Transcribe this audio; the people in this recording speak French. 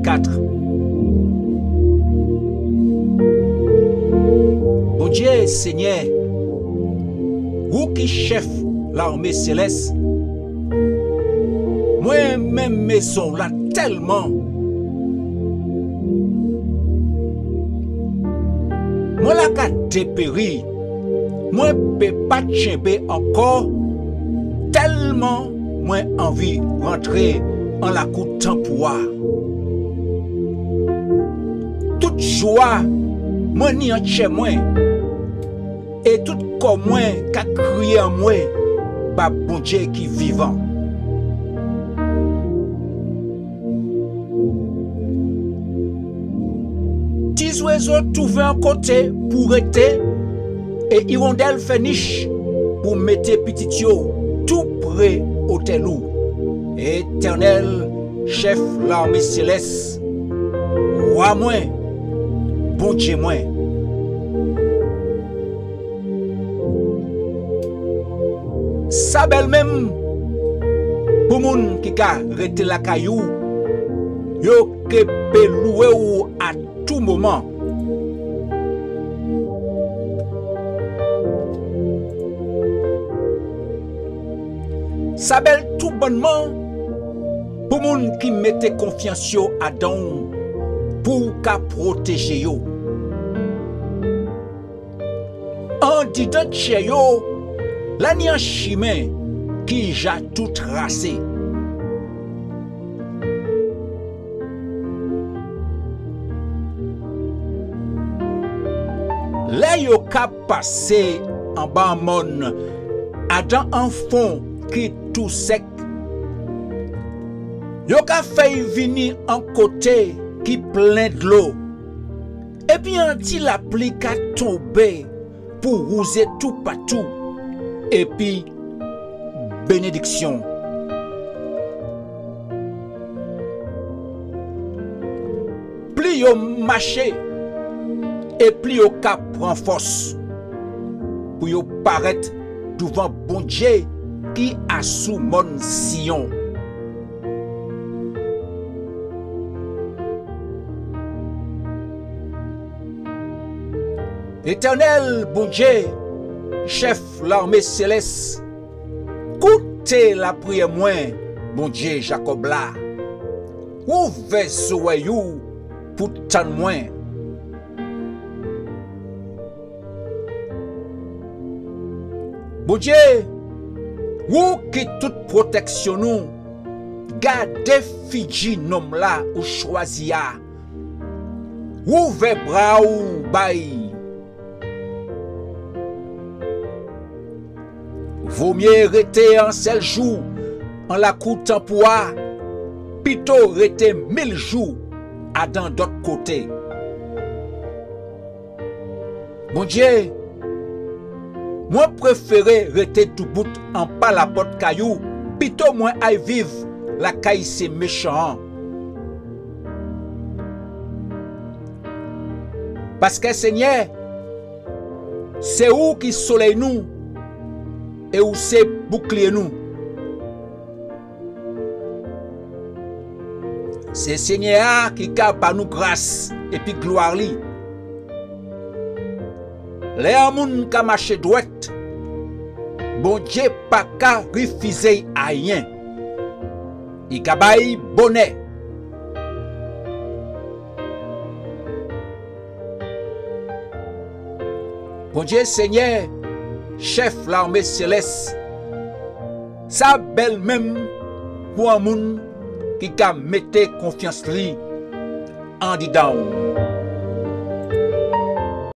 24. Bon Dieu, Seigneur, vous qui chef l'armée céleste, moi-même maison là tellement. Moi la ka dépéri, moi peux pas chember encore tellement moi envie rentrer en la cour temporaire. Toute joie, moi ni en chez moi, et tout comme moi qu'a crié en moi, par bon Dieu qui vivant. Dix oiseaux trouvent un côté pour rester, et hirondelle fait niche pour mettre petit yo tout près au telou. Éternel, chef l'armée céleste, roi moi, bon Dieu moi. Ça belle même pour moun qui ka rete la caillou, yo ke pe loué ou à tout moment. Ça belle tout bonnement pour moun qui mette confiance yo à don pour ka protéger yo. En disant chez yo, la ni un chemin qui ja tout tracé. Là yo ka passé en bas mon Adam en fond qui tout sec. Yo ka fait venir en côté qui plein de l'eau. Et puis un petit la pluie ka tomber pour rouser tout partout. Et puis bénédiction. Plus yo marché et plus yo ka prend force pour yo paraître devant bon Dieu qui a sous mon Sion. Éternel bon Dieu, chef l'armée céleste, écoutez la prière moi, bon Dieu Jacob là. Ouvrez soyou pour tant moins. Bon Dieu, ou qui toute protection nous, gardez Fidji nom là ou choisia. Ouvrez bras ou bail. Vaut mieux rester en seul jour en la cour temporaire, plutôt rester 1000 jours à dans d'autres côtés. Mon Dieu, moi préféré rester tout bout en pas la porte caillou, plutôt moi aille vivre la caille c'est méchant. Parce que Seigneur, c'est où qui soleil nous et où c'est bouclier nous. C'est Seigneur qui a par nous grâce et puis gloire li. Les gens qui marché droite, bon Dieu pas qu'à refuser à rien. Il a bail bonnet. Bon Dieu Seigneur, chef l'armée céleste, ça belle même pour un monde qui a mette confiance li en dedans.